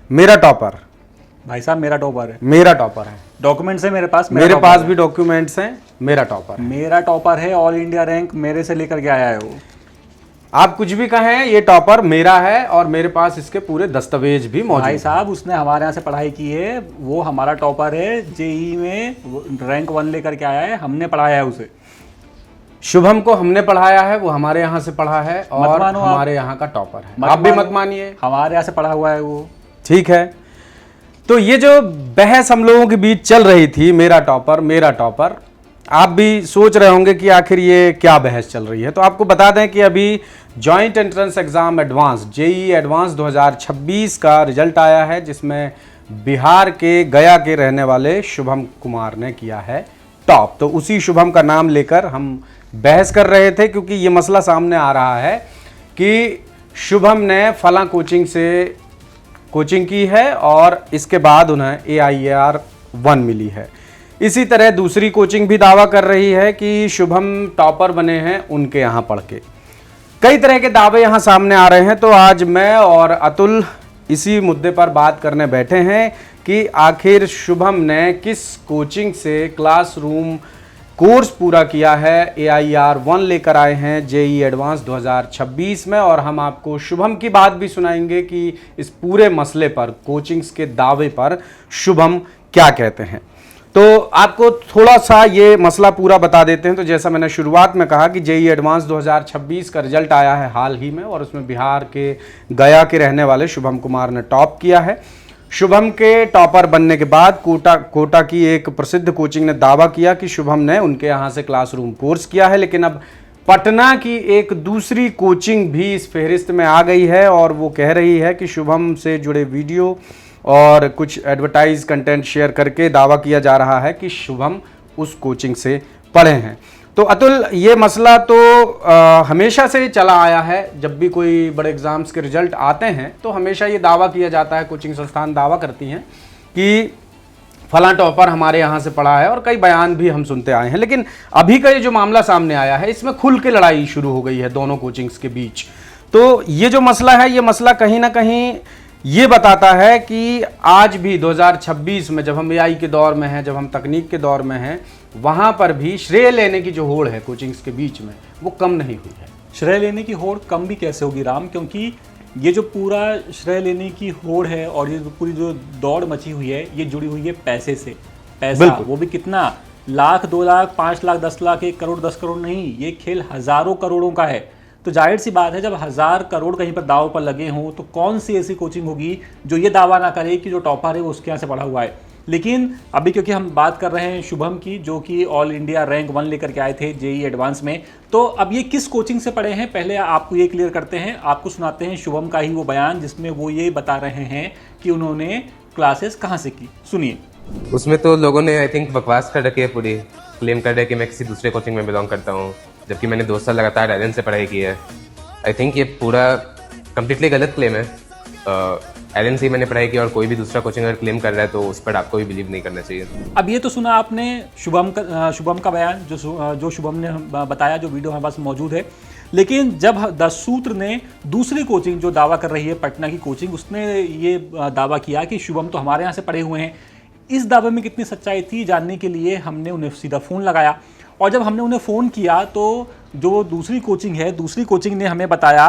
मेरा टॉपर। भाई साहब मेरा टॉपर है। मेरा टॉपर है। डॉक्यूमेंट्स है मेरे पास। मेरे पास भी डॉक्यूमेंट्स हैं। मेरा टॉपर है। मेरा टॉपर है। ऑल इंडिया रैंक मेरे से लेकर के आया है वो। आप कुछ भी कहें, ये टॉपर मेरा है और मेरे पास इसके पूरे दस्तावेज भी मौजूद भाई हैं। साहब उसने हमारे यहाँ से पढ़ाई की है, वो हमारा टॉपर है। जेई में रैंक 1 लेकर के आया है, हमने पढ़ाया है उसे। शुभम को हमने पढ़ाया है, वो हमारे यहाँ से पढ़ा है और मानो आप। हमारे यहाँ का टॉपर है। आप भी मत मानिए, हमारे यहाँ से पढ़ा हुआ है वो। ठीक है। तो ये जो बहस हम लोगों के बीच चल रही थी, मेरा टॉपर, आप भी सोच रहे होंगे कि आखिर ये क्या बहस चल रही है। तो आपको बता दें कि अभी joint entrance exam advance JEE advance 2026 का रिजल्ट आया है, जिसमें बिहार के गया के रहने वाले शुभम कुमार ने किया है टॉप। तो उसी शुभम का नाम लेकर हम बहस कर रहे थे, क्योंकि ये मसला सामने आ रहा है कि शुभम ने फला कोचिंग से कोचिंग की है और इसके बाद उन्हें AIAR 1 मिली है। इसी तरह दूसरी कोचिंग भी दावा कर रही है कि शुभम टॉपर बने हैं उनके यहाँ पढ़ के। कई तरह के दावे यहाँ सामने आ रहे हैं। तो आज मैं और अतुल इसी मुद्दे पर बात करने बैठे हैं कि आखिर शुभम ने किस कोचिंग से क्लासरूम कोर्स पूरा किया है। AIAR 1 लेकर आए हैं जेईई एडवांस 2026 में, और हम आपको शुभम की बात भी सुनाएंगे कि इस पूरे मसले पर, कोचिंग्स के दावे पर शुभम क्या कहते हैं। तो आपको थोड़ा सा ये मसला पूरा बता देते हैं। तो जैसा मैंने शुरुआत में कहा कि जेईई एडवांस 2026 का रिजल्ट आया है हाल ही में, और उसमें बिहार के गया के रहने वाले शुभम कुमार ने टॉप किया है। शुभम के टॉपर बनने के बाद कोटा की एक प्रसिद्ध कोचिंग ने दावा किया कि शुभम ने उनके यहाँ से क्लासरूम कोर्स किया है, लेकिन अब पटना की एक दूसरी कोचिंग भी इस फहरिस्त में आ गई है और वो कह रही है कि शुभम से जुड़े वीडियो और कुछ एडवर्टाइज कंटेंट शेयर करके दावा किया जा रहा है कि शुभम उस कोचिंग से पढ़े हैं। तो अतुल, ये मसला तो हमेशा से चला आया है। जब भी कोई बड़े एग्जाम्स के रिजल्ट आते हैं तो हमेशा ये दावा किया जाता है, कोचिंग संस्थान दावा करती हैं कि फला टॉपर हमारे यहाँ से पढ़ा है, और कई बयान भी हम सुनते आए हैं। लेकिन अभी का ये जो मामला सामने आया है, इसमें खुल के लड़ाई शुरू हो गई है दोनों कोचिंग्स के बीच। तो ये जो मसला है, ये मसला कहीं ना कहीं ये बताता है कि आज भी 2026 में जब हम AI के दौर में हैं, जब हम तकनीक के दौर में हैं, वहाँ पर भी श्रेय लेने की जो होड़ है कोचिंग्स के बीच में, वो कम नहीं हुई है। श्रेय लेने की होड़ कम भी कैसे होगी राम, क्योंकि ये जो पूरा श्रेय लेने की होड़ है और ये पूरी जो दौड़ मची हुई है, ये जुड़ी हुई है पैसे से। पैसा, वो भी कितना, लाख, 2 लाख, 5 लाख, 10 लाख, 1 करोड़, 10 करोड़ नहीं, ये खेल हजारों करोड़ों का है। तो जाहिर सी बात है, जब 1000 करोड़ कहीं पर दाव पर लगे हों तो कौन सी ऐसी कोचिंग होगी जो ये दावा ना करे कि जो टॉपर है वो उसके यहाँ से पढ़ा हुआ है। लेकिन अभी क्योंकि हम बात कर रहे हैं शुभम की, जो कि ऑल इंडिया रैंक 1 लेकर के आए थे जेईई एडवांस में, तो अब ये किस कोचिंग से पढ़े हैं पहले आपको ये क्लियर करते हैं। आपको सुनाते हैं शुभम का ही वो बयान, जिसमें वो ये बता रहे हैं कि उन्होंने क्लासेस कहाँ से की। सुनिए। उसमें तो लोगों ने आई थिंक बकवास कर रखी है, पूरी क्लेम कर रहे हैं कि मैं किसी दूसरे कोचिंग में बिलोंग करता हूँ, जबकि मैंने 2 साल लगातार एलन से पढ़ाई की है। आई थिंक ये पूरा कम्प्लीटली गलत क्लेम है। एलन से मैंने पढ़ाई की और कोई भी दूसरा कोचिंग अगर क्लेम कर रहा है तो उस पर आपको भी बिलीव नहीं करना चाहिए। अब ये तो सुना आपने शुभम का बयान, जो शुभम ने बताया, जो वीडियो हमारे पास मौजूद है। लेकिन जब द सूत्र ने दूसरी कोचिंग जो दावा कर रही है, पटना की कोचिंग, उसने ये दावा किया कि शुभम तो हमारे यहाँ से पढ़े हुए हैं। इस दावे में कितनी सच्चाई थी जानने के लिए हमने उन्हें सीधा फ़ोन लगाया, और जब हमने उन्हें फ़ोन किया तो जो दूसरी कोचिंग है, दूसरी कोचिंग ने हमें बताया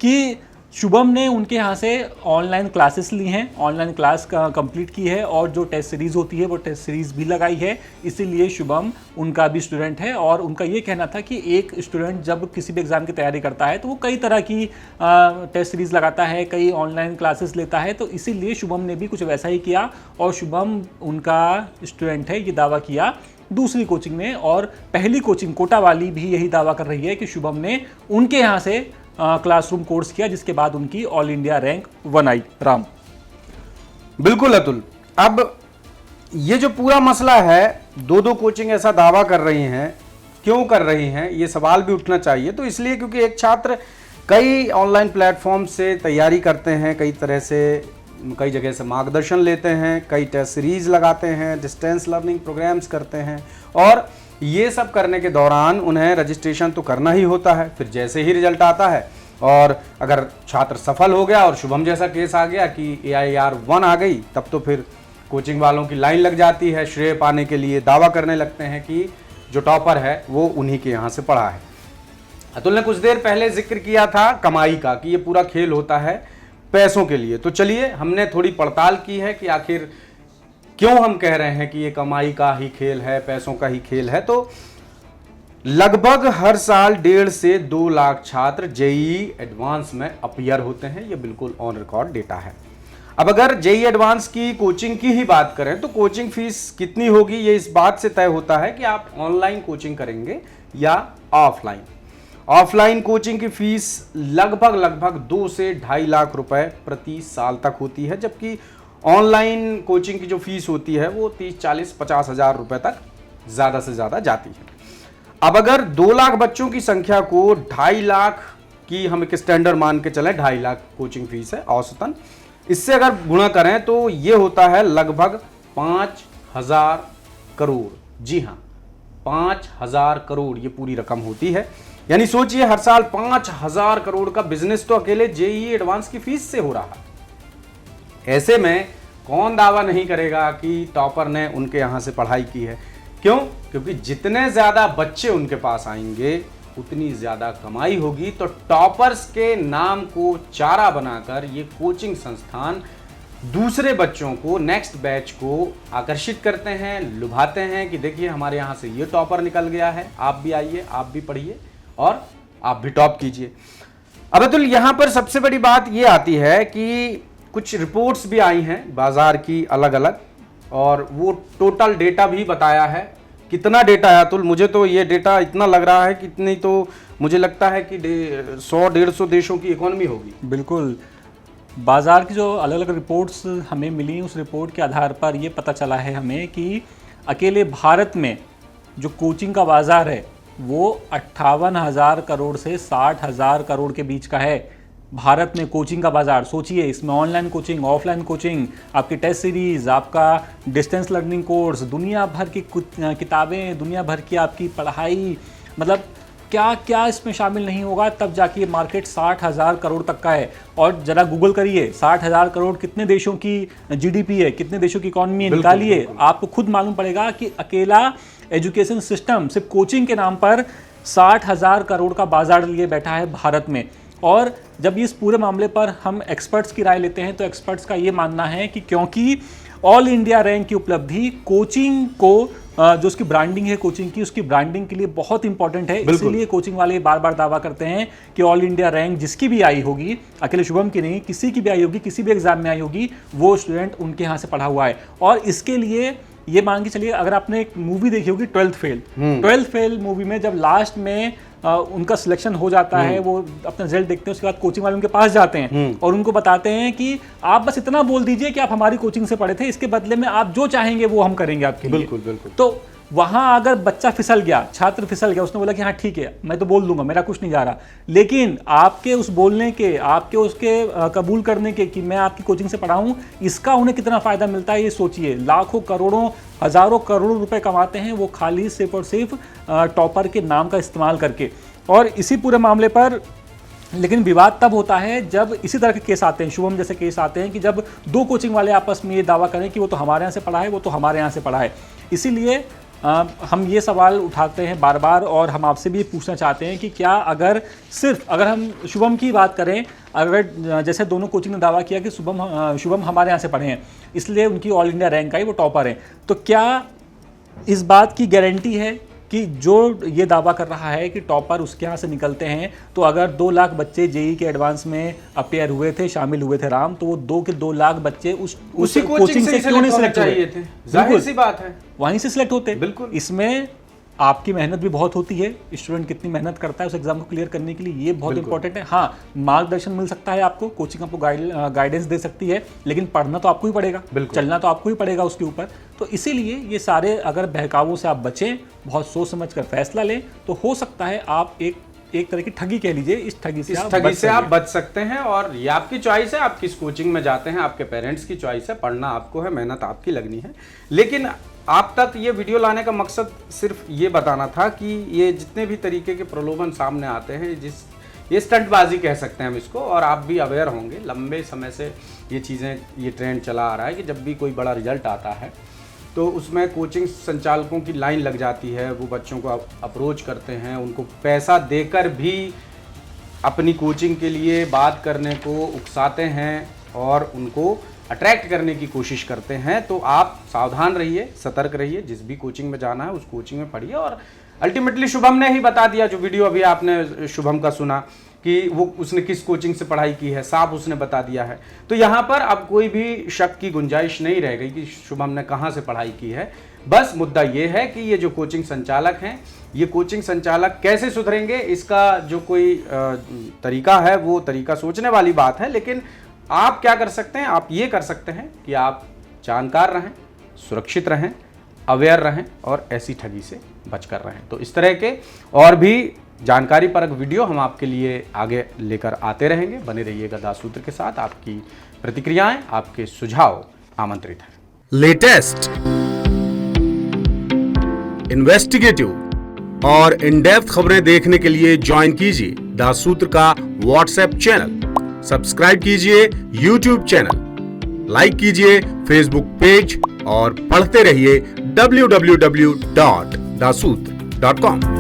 कि शुभम ने उनके यहाँ से ऑनलाइन क्लासेस ली हैं, ऑनलाइन क्लास कंप्लीट की है, और जो टेस्ट सीरीज़ होती है वो टेस्ट सीरीज़ भी लगाई है। इसीलिए शुभम उनका भी स्टूडेंट है, और उनका ये कहना था कि एक स्टूडेंट जब किसी भी एग्ज़ाम की तैयारी करता है तो वो कई तरह की टेस्ट सीरीज़ लगाता है, कई ऑनलाइन क्लासेस लेता है। तो इसीलिए शुभम ने भी कुछ वैसा ही किया, और शुभम उनका स्टूडेंट है, ये दावा किया दूसरी कोचिंग ने। और पहली कोचिंग कोटा वाली भी यही दावा कर रही है कि शुभम ने उनके यहाँ से क्लासरूम कोर्स किया, जिसके बाद उनकी ऑल इंडिया रैंक 1 आई। राम। बिल्कुल अतुल, अब ये जो पूरा मसला है, दो कोचिंग ऐसा दावा कर रही हैं, क्यों कर रही हैं, ये सवाल भी उठना चाहिए। तो इसलिए क्योंकि एक छात्र कई ऑनलाइन प्लेटफॉर्म से तैयारी करते हैं, कई जगह से मार्गदर्शन लेते हैं, कई टेस्ट सीरीज लगाते हैं, डिस्टेंस लर्निंग प्रोग्राम्स करते हैं, और ये सब करने के दौरान उन्हें रजिस्ट्रेशन तो करना ही होता है। फिर जैसे ही रिजल्ट आता है और अगर छात्र सफल हो गया और शुभम जैसा केस आ गया कि AIR 1 आ गई, तब तो फिर कोचिंग वालों की लाइन लग जाती है, श्रेय पाने के लिए दावा करने लगते हैं कि जो टॉपर है वो उन्हीं के यहाँ से पढ़ा है। अतुल ने कुछ देर पहले जिक्र किया था कमाई का, कि ये पूरा खेल होता है पैसों के लिए। तो चलिए हमने थोड़ी पड़ताल की है कि आखिर क्यों हम कह रहे हैं कि ये कमाई का ही खेल है, पैसों का ही खेल है। तो लगभग हर साल 1.5 से 2 लाख छात्र JEE एडवांस में अपीयर होते हैं, ये बिल्कुल ऑन रिकॉर्ड डेटा है। अब अगर JEE एडवांस की कोचिंग की ही बात करें तो कोचिंग फीस कितनी होगी, ये इस बात से तय होता है कि आप ऑनलाइन कोचिंग करेंगे या ऑफलाइन। ऑफलाइन कोचिंग की फीस लगभग 2 से 2.5 लाख रुपए प्रति साल तक होती है, जबकि ऑनलाइन कोचिंग की जो फीस होती है वो 30, 40, 50 हजार रुपए तक ज़्यादा से ज़्यादा जाती है। अब अगर 2 लाख बच्चों की संख्या को 2.5 लाख की हम एक स्टैंडर्ड मान के चलें, 2.5 लाख कोचिंग फीस है औसतन, इससे अगर गुणा करें तो ये होता है लगभग 5,000 करोड़। जी हाँ, 5,000 करोड़ ये पूरी रकम होती है। यानी सोचिए हर साल 5,000 करोड़ का बिजनेस तो अकेले JEE एडवांस की फीस से हो रहा है। ऐसे में कौन दावा नहीं करेगा कि टॉपर ने उनके यहां से पढ़ाई की है। क्यों? क्योंकि जितने ज्यादा बच्चे उनके पास आएंगे उतनी ज्यादा कमाई होगी। तो टॉपर्स के नाम को चारा बनाकर ये कोचिंग संस्थान दूसरे बच्चों को, नेक्स्ट बैच को आकर्षित करते हैं, लुभाते हैं कि देखिए हमारे यहाँ से ये टॉपर निकल गया है, आप भी आइए, आप भी पढ़िए और आप भी टॉप कीजिए। अब अतुल, यहाँ पर सबसे बड़ी बात ये आती है कि कुछ रिपोर्ट्स भी आई हैं बाजार की अलग अलग, और वो टोटल डेटा भी बताया है। कितना डेटा है अतुल? मुझे तो ये डेटा इतना लग रहा है कि इतनी तो मुझे लगता है कि 100-150 देशों की इकोनॉमी होगी। बिल्कुल, बाजार की जो अलग अलग रिपोर्ट्स हमें मिली, उस रिपोर्ट के आधार पर ये पता चला है हमें कि अकेले भारत में जो कोचिंग का बाजार है वो 58,000 करोड़ से 60,000 करोड़ के बीच का है। भारत में कोचिंग का बाजार, सोचिए, इसमें ऑनलाइन कोचिंग, ऑफलाइन कोचिंग, आपकी टेस्ट सीरीज, आपका डिस्टेंस लर्निंग कोर्स, दुनिया भर की किताबें, दुनिया भर की आपकी पढ़ाई, मतलब क्या क्या इसमें शामिल नहीं होगा, तब जाके ये मार्केट 60,000 करोड़ तक का है। और जरा गूगल करिए 60,000 करोड़ कितने देशों की GDP है, कितने देशों की इकॉनमी है, निकालिए, आपको खुद मालूम पड़ेगा कि अकेला एजुकेशन सिस्टम सिर्फ कोचिंग के नाम पर 60,000 करोड़ का बाजार लिए बैठा है भारत में। और जब इस पूरे मामले पर हम एक्सपर्ट्स की राय लेते हैं तो एक्सपर्ट्स का ये मानना है कि क्योंकि ऑल इंडिया रैंक की उपलब्धि कोचिंग को, जो उसकी ब्रांडिंग है कोचिंग की, उसकी ब्रांडिंग के लिए बहुत इंपॉर्टेंट है। इसीलिए कोचिंग वाले बार बार दावा करते हैं कि ऑल इंडिया रैंक जिसकी भी आई होगी, अकेले शुभम की नहीं, किसी की भी आई होगी, किसी भी एग्जाम में आई होगी, वो स्टूडेंट उनके यहाँ से पढ़ा हुआ है। और इसके लिए ये मान के चलिए, अगर आपने एक मूवी देखी होगी 12th फेल मूवी में जब लास्ट में उनका सिलेक्शन हो जाता है, वो अपना रिजल्ट देखते हैं, उसके बाद कोचिंग वाले उनके पास जाते हैं और उनको बताते हैं कि आप बस इतना बोल दीजिए कि आप हमारी कोचिंग से पढ़े थे, इसके बदले में आप जो चाहेंगे वो हम करेंगे आपके लिए। बिल्कुल बिल्कुल। तो वहां अगर बच्चा फिसल गया, छात्र फिसल गया, उसने बोला कि हाँ ठीक है मैं तो बोल दूंगा, मेरा कुछ नहीं जा रहा, लेकिन आपके उस बोलने के, आपके उसके कबूल करने के कि मैं आपकी कोचिंग से पढ़ाऊं, इसका उन्हें कितना फायदा मिलता है ये सोचिए। लाखों करोड़ों हजारों करोड़ रुपए कमाते हैं वो खाली सिर्फ और सिर्फ टॉपर के नाम का इस्तेमाल करके। और इसी पूरे मामले पर लेकिन विवाद तब होता है जब इसी तरह के केस आते हैं, शुभम जैसे केस आते हैं, कि जब दो कोचिंग वाले आपस में ये दावा करें कि वो तो हमारे यहाँ से पढ़ा है, वो तो हमारे यहाँ से पढ़ा है। इसीलिए हम ये सवाल उठाते हैं बार बार, और हम आपसे भी पूछना चाहते हैं कि क्या अगर हम शुभम की बात करें, अगर जैसे दोनों कोचिंग ने दावा किया कि शुभम हमारे यहाँ से पढ़े हैं, इसलिए उनकी ऑल इंडिया रैंक आई, वो टॉपर हैं, तो क्या इस बात की गारंटी है कि जो ये दावा कर रहा है कि टॉपर उसके यहाँ से निकलते हैं, तो अगर 2 लाख बच्चे जेई के एडवांस में अपेयर हुए थे, शामिल हुए थे राम, तो वो 2 के 2 लाख बच्चे उस कोचिंग से क्यों नहीं सिलेक्ट हुए थे? जाहिर सी बात है, वहीं से सिलेक्ट होते। बिल्कुल। इसमें आपकी मेहनत भी बहुत होती है, स्टूडेंट कितनी मेहनत करता है उस एग्जाम को क्लियर करने के लिए, ये बहुत इंपॉर्टेंट है। हाँ, मार्गदर्शन मिल सकता है आपको, कोचिंग आपको गाइडेंस दे सकती है, लेकिन पढ़ना तो आपको ही पड़ेगा, चलना तो आपको ही पड़ेगा उसके ऊपर। तो इसीलिए ये सारे अगर बहकावों से आप बचें, बहुत सोच समझ कर फैसला लें, तो हो सकता है आप एक तरह की ठगी कह लीजिए, इस ठगी से आप बच सकते हैं। और ये आपकी चॉइस है, आप किस कोचिंग में जाते हैं, आपके पेरेंट्स की चॉइस है, पढ़ना आपको है, मेहनत आपकी लगनी है। लेकिन आप तक ये वीडियो लाने का मकसद सिर्फ ये बताना था कि ये जितने भी तरीके के प्रलोभन सामने आते हैं, ये स्टंटबाजी कह सकते हैं हम इसको। और आप भी अवेयर होंगे, लंबे समय से ये चीज़ें, ये ट्रेंड चला आ रहा है कि जब भी कोई बड़ा रिजल्ट आता है तो उसमें कोचिंग संचालकों की लाइन लग जाती है, वो बच्चों को अप्रोच करते हैं, उनको पैसा देकर भी अपनी कोचिंग के लिए बात करने को उकसाते हैं और उनको अट्रैक्ट करने की कोशिश करते हैं। तो आप सावधान रहिए, सतर्क रहिए, जिस भी कोचिंग में जाना है उस कोचिंग में पढ़िए। और अल्टीमेटली शुभम ने ही बता दिया, जो वीडियो अभी आपने शुभम का सुना कि वो उसने किस कोचिंग से पढ़ाई की है, साफ उसने बता दिया है। तो यहाँ पर अब कोई भी शक की गुंजाइश नहीं रह गई कि शुभम ने कहाँ से पढ़ाई की है। बस मुद्दा ये है कि ये जो कोचिंग संचालक हैं, ये कोचिंग संचालक कैसे सुधरेंगे, इसका जो कोई तरीका है वो तरीका सोचने वाली बात है। लेकिन आप क्या कर सकते हैं, आप ये कर सकते हैं कि आप जानकार रहें, सुरक्षित रहें, अवेयर रहें और ऐसी ठगी से बचकर रहें। तो इस तरह के और भी जानकारी परक वीडियो हम आपके लिए आगे लेकर आते रहेंगे। बने रहिएगा दासूत्र के साथ। आपकी प्रतिक्रियाएं, आपके सुझाव आमंत्रित हैं। लेटेस्ट, इन्वेस्टिगेटिव और इन डेप्थ खबरें देखने के लिए ज्वाइन कीजिए दासूत्र का व्हाट्सएप चैनल, सब्सक्राइब कीजिए यूट्यूब चैनल, लाइक कीजिए फेसबुक पेज और पढ़ते रहिए www.dasutra.com।